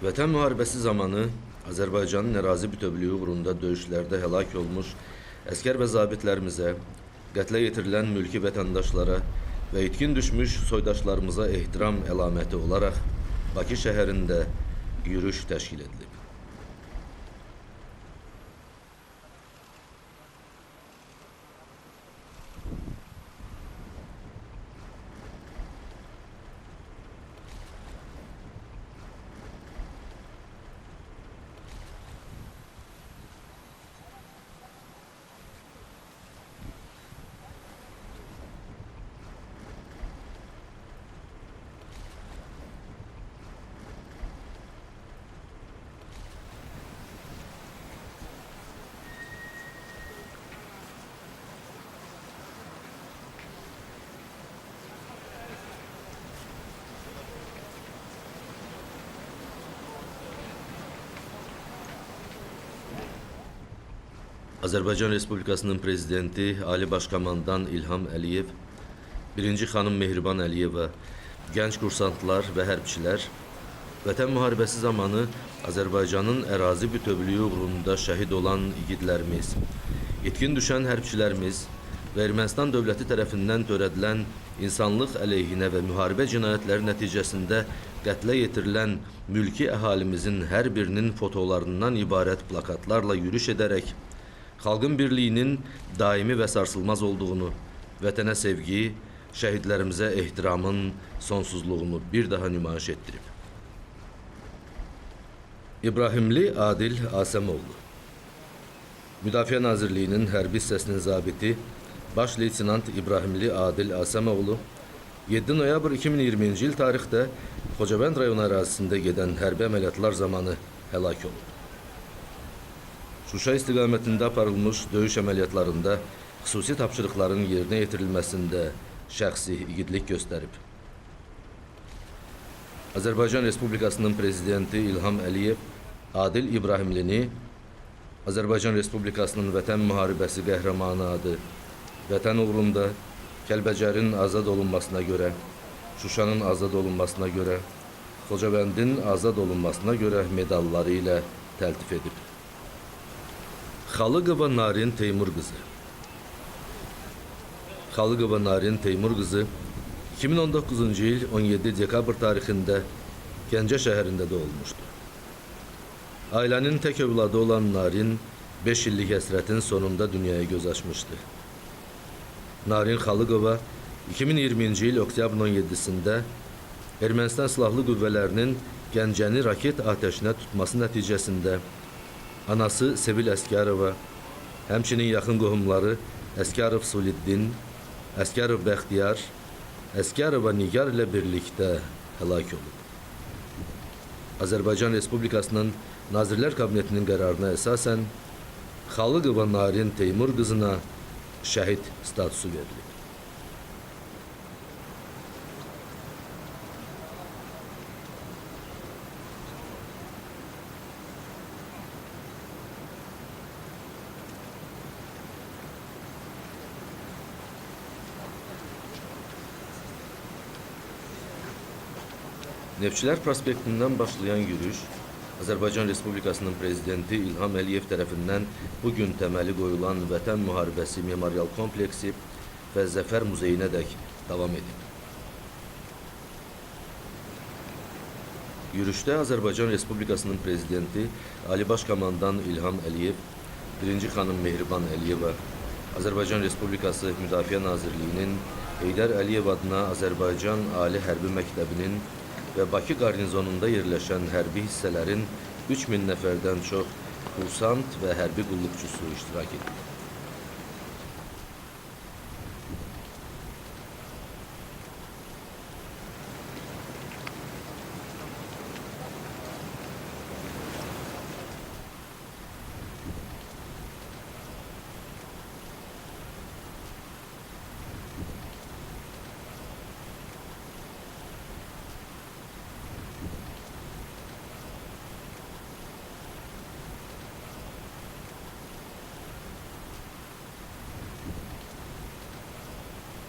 Vətən müharibəsi zamanı Azərbaycanın ərazi bütövlüyü uğrunda döyüşlərdə həlak olmuş əskər və zabitlərimizə, qətlə yetirilən mülki vətəndaşlara və itkin düşmüş soydaşlarımıza ehtiram əlaməti olaraq Bakı şəhərində yürüyüş təşkil edilib. Azərbaycan Respublikasının Prezidenti Ali Başkomandan İlham Əliyev, Birinci xanım Mehriban Əliyeva, gənc kursantlar və hərbçilər, Vətən müharibəsi zamanı Azərbaycanın ərazi bütövlüyü uğrunda şəhid olan igidlərimiz, itkin düşən hərbçilərimiz və Ermənistan dövləti tərəfindən törədilən insanlıq əleyhinə və müharibə cinayətləri nəticəsində qətlə yetirilən mülki əhalimizin hər birinin fotolarından ibarət plakatlarla yürüyüş edərək xalqın birliyinin daimi və sarsılmaz olduğunu, vətənə sevgi, şəhidlərimizə ehtiramın sonsuzluğunu bir daha nümayiş etdirib. İbrahimli Adil Asəmoğlu, Müdafiə Nazirliyinin hərbi hissəsinin zabiti Baş Leytenant İbrahimli Adil Asəmoğlu 7 noyabr 2020-ci il tarixdə Xocavənd rayonu ərazisində gedən hərbi əməliyyatlar zamanı həlak olub. Şuşa istiqamətində aparılmış döyüş əməliyyatlarında xüsusi tapşırıqların yerinə yetirilməsində şəxsi igidlik göstərib. Azərbaycan Respublikasının Prezidenti İlham Əliyev, Adil İbrahimlini Azərbaycan Respublikasının Vətən müharibəsi qəhrəmanı adı, vətən uğrunda Kəlbəcərin azad olunmasına görə, Şuşanın azad olunmasına görə, Xocavəndin azad olunmasına görə medalları ilə təltif edib. Xalıqova Narin Teymur qızı. Xalıqova Narin Teymur qızı 2019-cu il 17 dekabr tarixində Gəncə şəhərində doğulmuşdur. Ailənin tək övladı olan Narin 5 illik həsrətin sonunda dünyaya göz açmışdı. Narin Xalıqova 2020-ci il oktyabrın 17-sində Ermənistan silahlı qüvvələrinin Gəncəni raket atəşinə tutması nəticəsində anası Sevil Əskərova, həmçinin yaxın qohumları Əskərov Suliddin, Əskərov Bəxtiyar, Əskərova Nigar ilə birlikdə həlak olub. Azərbaycan Respublikasının Nazirlər Kabinetinin qərarına əsasən Xalıqova Narin Teymur qızına şəhid statusu verilib. Neftçilər prospektindən başlayan yürüyüş Azərbaycan Respublikasının Prezidenti İlham Əliyev tərəfindən bugün təməli qoyulan Vətən müharibəsi memorial kompleksi və Zəfər muzeyinə dək davam edib. Yürüyüşdə Azərbaycan Respublikasının Prezidenti Ali Başkomandan İlham Əliyev, Birinci xanım Mehriban Əliyeva, Azərbaycan Respublikası Müdafiə Nazirliyinin Heydər Əliyev adına Azərbaycan Ali Hərbi Məktəbinin və Bakı qarnizonunda yerləşən hərbi hissələrin 3000 nəfərdən çox kursant və hərbi qulluqçusu iştirak edib.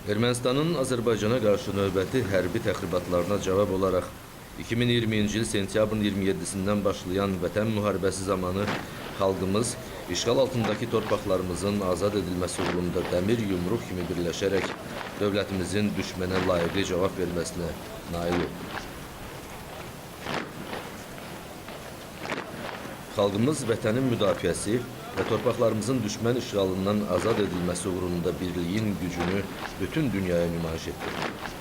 Ermənistanın Azərbaycana qarşı növbəti hərbi təxribatlarına cavab olaraq 2020-ci il sentyabrın 27-sindən başlayan Vətən müharibəsi zamanı xalqımız işğal altındakı torpaqlarımızın azad edilməsi uğrunda dəmir yumruq kimi birləşərək dövlətimizin düşmənə layiqli cavab verməsinə nail oldu. Xalqımız vətənin müdafiəsi və torpaqlarımızın düşmən işğalından azad edilməsi uğrunda birliyin gücünü bütün dünyaya nümayiş etdirdi.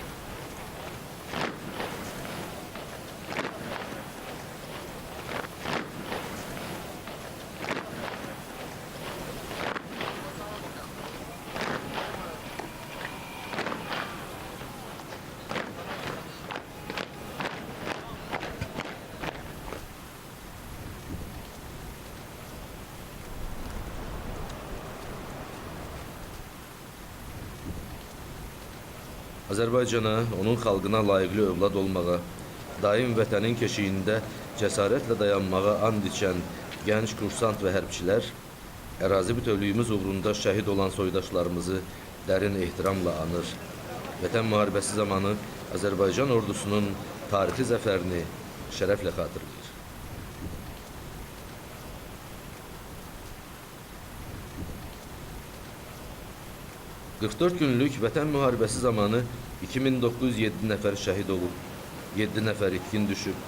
Azərbaycana, onun xalqına layiqli övlad olmağa, daim vətənin keşiyində cəsarətlə dayanmağa and içən gənc kursant və hərbçilər, ərazi bütövlüyümüz uğrunda şəhid olan soydaşlarımızı dərin ehtiramla anır. Vətən müharibəsi zamanı Azərbaycan ordusunun tarixi zəfərini şərəflə xatırlayır. 44 günlük Vətən müharibəsi zamanı 2907 nəfər şəhid olub, 7 nəfər itkin düşüb.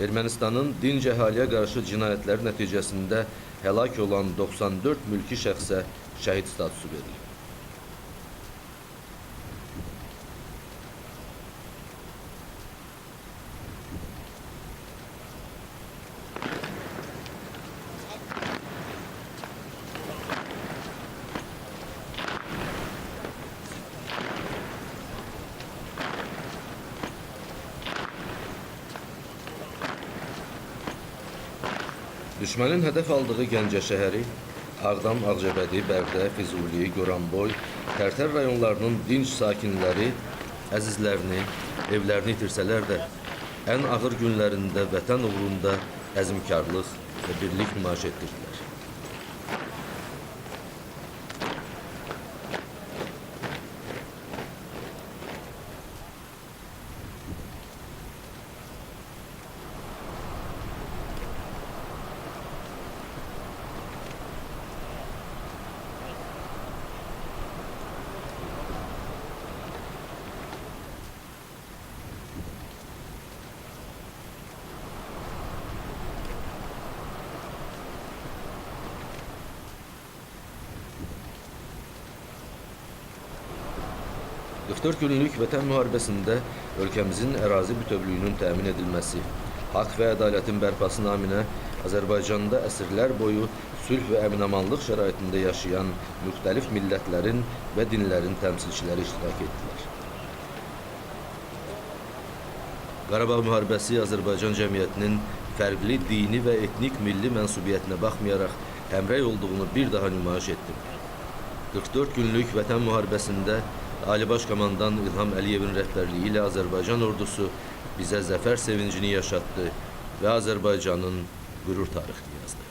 Ermənistanın dinc əhaliyə qarşı cinayətlər nəticəsində həlak olan 94 mülki şəxsə şəhid statusu verilib. Düşmənin hədəf aldığı Gəncə şəhəri, Ağdam, Ağcabədi, Bərdə, Füzuli, Goranboy, Tərtər rayonlarının dinc sakinləri əzizlərini, evlərini itirsələr də, ən ağır günlərində vətən uğrunda əzmkarlıq və birlik nümayiş etdirdilər. Dörd günlük Vətən müharibəsində ölkəmizin ərazi bütövlüyünün təmin edilməsi, haqq və ədalətin bərpası naminə Azərbaycanda əsrlər boyu sülh və əmin-amanlıq şəraitində yaşayan müxtəlif millətlərin və dinlərin təmsilçiləri iştirak etdilər. Qarabağ müharibəsi Azərbaycan cəmiyyətinin fərqli dini və etnik milli mənsubiyyətinə baxmayaraq həmrəy olduğunu bir daha nümayiş etdi. 44 günlük Vətən müharibəsində Ali Baş Komandan İlham Əliyevin rəhbərliyi ilə Azərbaycan ordusu bizə zəfər sevincini yaşatdı və Azərbaycanın qürur tarixini yazdı.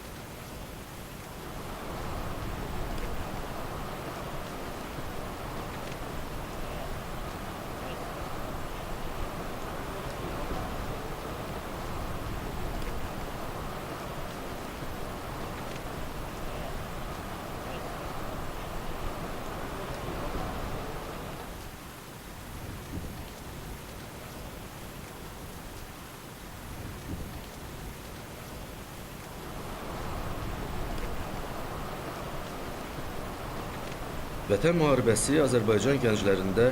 Vətən müharibəsi Azərbaycan gənclərində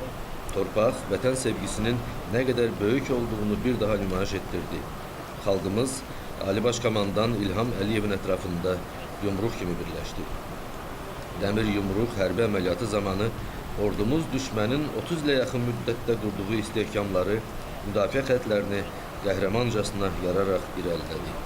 torpaq, vətən sevgisinin nə qədər böyük olduğunu bir daha nümayiş etdirdi. Xalqımız Ali Baş Komandan İlham Əliyevin ətrafında yumruq kimi birləşdi. Dəmir yumruq hərbi əməliyyatı zamanı ordumuz düşmənin 30 ilə yaxın müddətdə qurduğu istehkamları, müdafiə xətlərini qəhrəmancasına yararaq irəlilədi.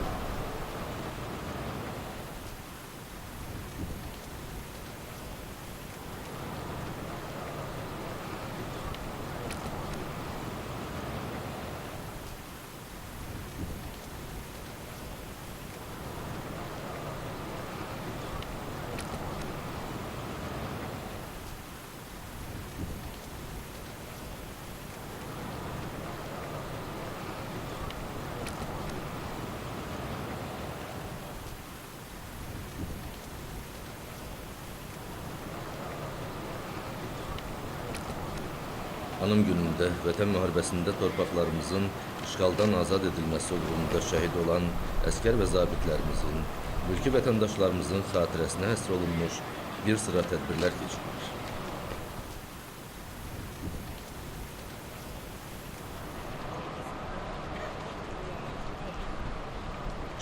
Anım günündə Vətən müharibəsində torpaqlarımızın işğaldan azad edilməsi uğrunda şəhid olan əskər və zabitlərimizin, mülki vətəndaşlarımızın xatirəsinə həsr olunmuş bir sıra tədbirlər keçirilir.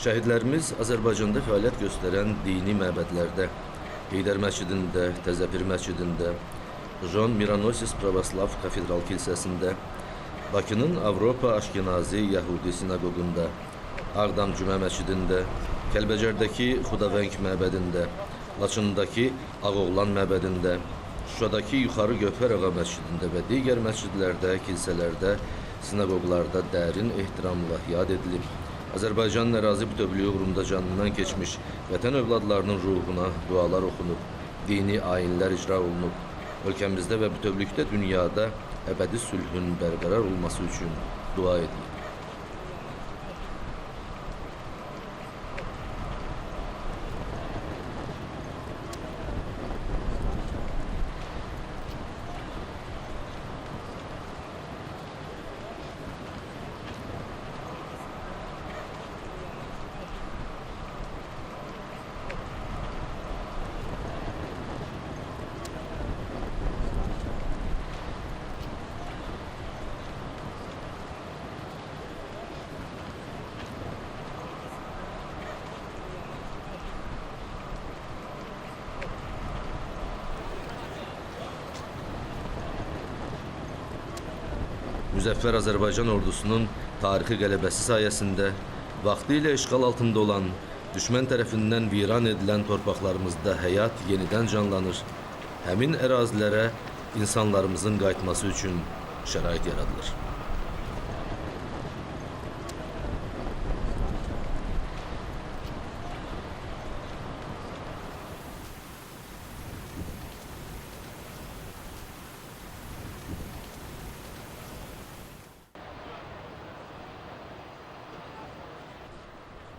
Şəhidlərimiz Azərbaycanda fəaliyyət göstərən dini məbədlərdə, Heydər məscidində, Təzəpir məscidində, Jon Miranosis Pravoslav Kafedral kilsəsində, Bakının Avropa Aşkenazi Yəhudi sinagogunda, Ağdam Cümə məscidində, Kəlbəcərdəki Xudavəng məbədində, Laçındakı Ağoğlan məbədində, Şuşadakı Yuxarı Gövhər Ağa məscidində və digər məscidlərdə, kilsələrdə, sinagoglarda dərin ehtiramla yad edilib, Azərbaycanın ərazi bütövlüyü uğrunda canından keçmiş vətən övladlarının ruhuna dualar oxunub, dini ayinlər icra olunub, ölkəmizdə və bütövlükdə dünyada əbədi sülhün bərqərar olması üçün dua edilib. Müzəffər Azərbaycan ordusunun tarixi qələbəsi sayəsində vaxtilə işğal altında olan, düşmən tərəfindən viran edilən torpaqlarımızda həyat yenidən canlanır, həmin ərazilərə insanlarımızın qayıtması üçün şərait yaradılır.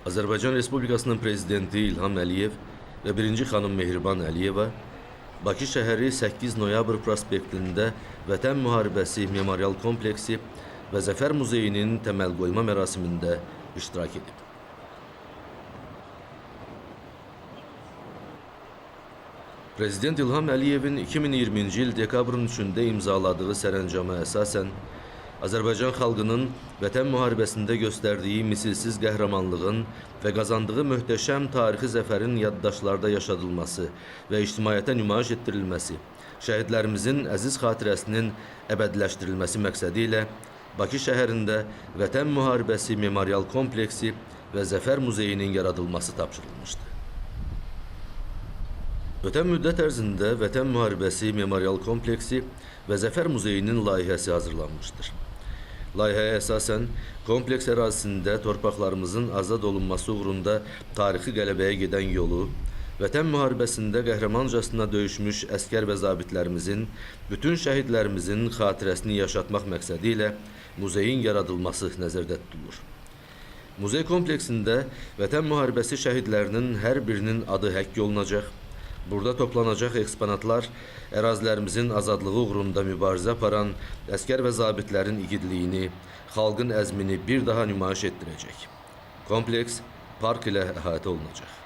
Azərbaycan Respublikasının Prezidenti İlham Əliyev və 1-ci xanım Mehriban Əliyeva Bakı şəhəri 8 Noyabr prospektində Vətən Müharibəsi Memorial Kompleksi və Zəfər Muzeyinin təməl qoyma mərasimində iştirak edib. Prezident İlham Əliyevin 2020-ci il dekabrın 3-də imzaladığı sərəncama əsasən Azərbaycan xalqının Vətən müharibəsində göstərdiyi misilsiz qəhrəmanlığın və qazandığı möhtəşəm tarixi zəfərin yaddaşlarda yaşadılması və ictimaiyyətə nümayiş etdirilməsi, şəhidlərimizin əziz xatirəsinin əbədiləşdirilməsi məqsədi ilə Bakı şəhərində Vətən Müharibəsi Memorial Kompleksi və Zəfər Muzeyinin yaradılması tapşırılmışdı. Ötən müddət ərzində Vətən Müharibəsi Memorial Kompleksi və Zəfər Muzeyinin layihəsi hazırlanmışdır. Layihəyə əsasən, kompleks ərazisində torpaqlarımızın azad olunması uğrunda tarixi qələbəyə gedən yolu, Vətən müharibəsində qəhrəmancasına döyüşmüş əskər və zabitlərimizin, bütün şəhidlərimizin xatirəsini yaşatmaq məqsədi ilə muzeyin yaradılması nəzərdə tutulur. Muzey kompleksində Vətən müharibəsi şəhidlərinin hər birinin adı həkk olunacaq. Burada toplanacaq eksponatlar ərazilərimizin azadlığı uğrunda mübarizə aparan əskər və zabitlərin igidliyini, xalqın əzmini bir daha nümayiş etdirəcək. Kompleks park ilə əhatə olunacaq.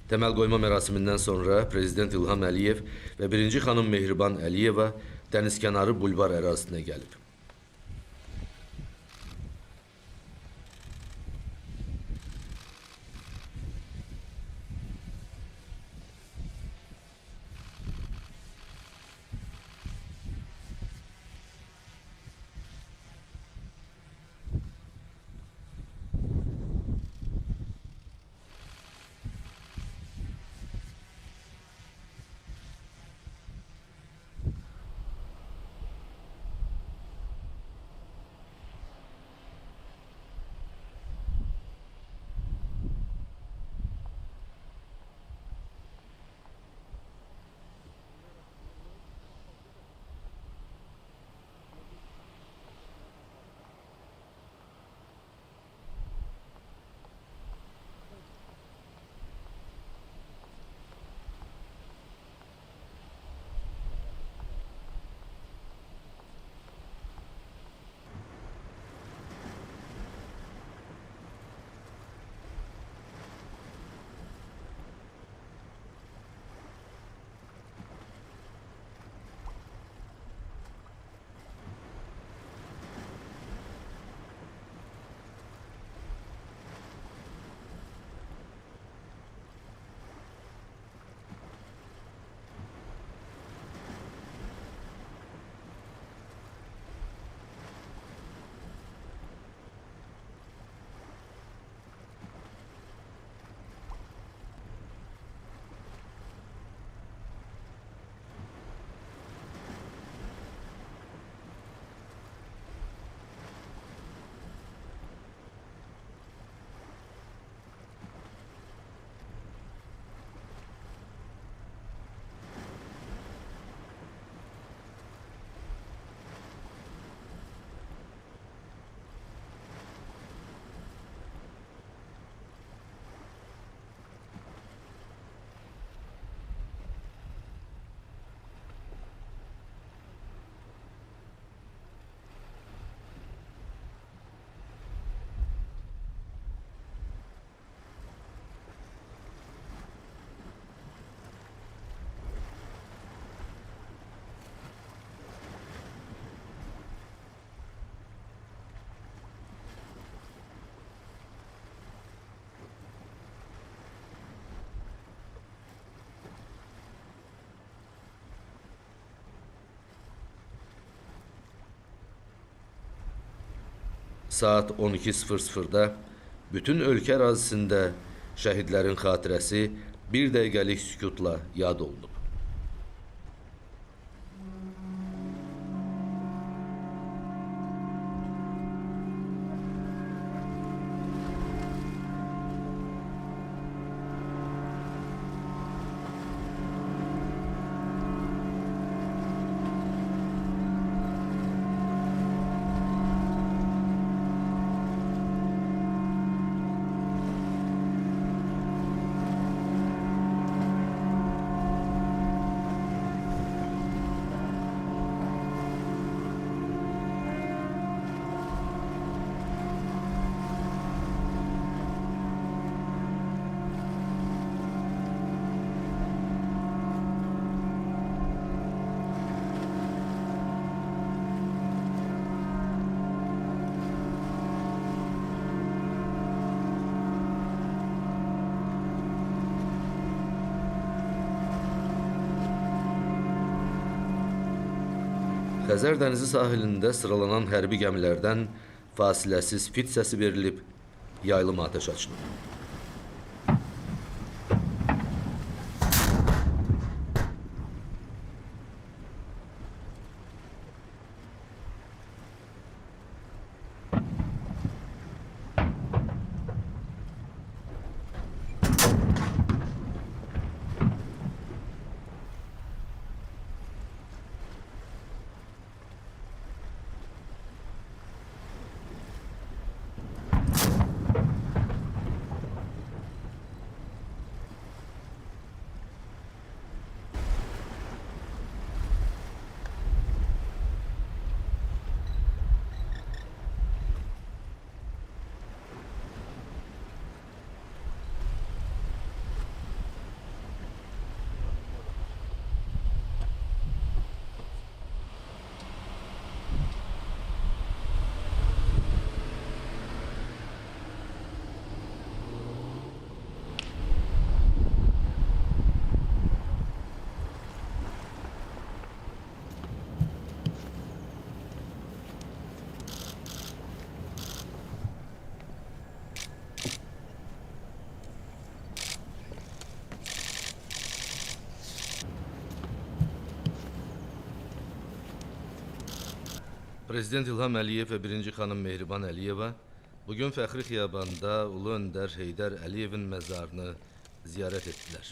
Təməl qoyma mərasimindən sonra Prezident İlham Əliyev və 1-ci xanım Mehriban Əliyeva dənizkənarı bulvar ərazisinə gəlib. Saat 12:00-da bütün ölkə ərazisində şəhidlərin xatirəsi bir dəqiqəlik sükutla yad olunub. Xəzər dənizi sahilində sıralanan hərbi gəmilərdən fasiləsiz fit səsi verilib, yaylım atəş açılıb. Prezident İlham Əliyev ve 1. Xanım Mehriban Əliyeva bugün Fəxri Xiyabanda Ulu Öndər Heydər Əliyevin məzarını ziyaret ettiler.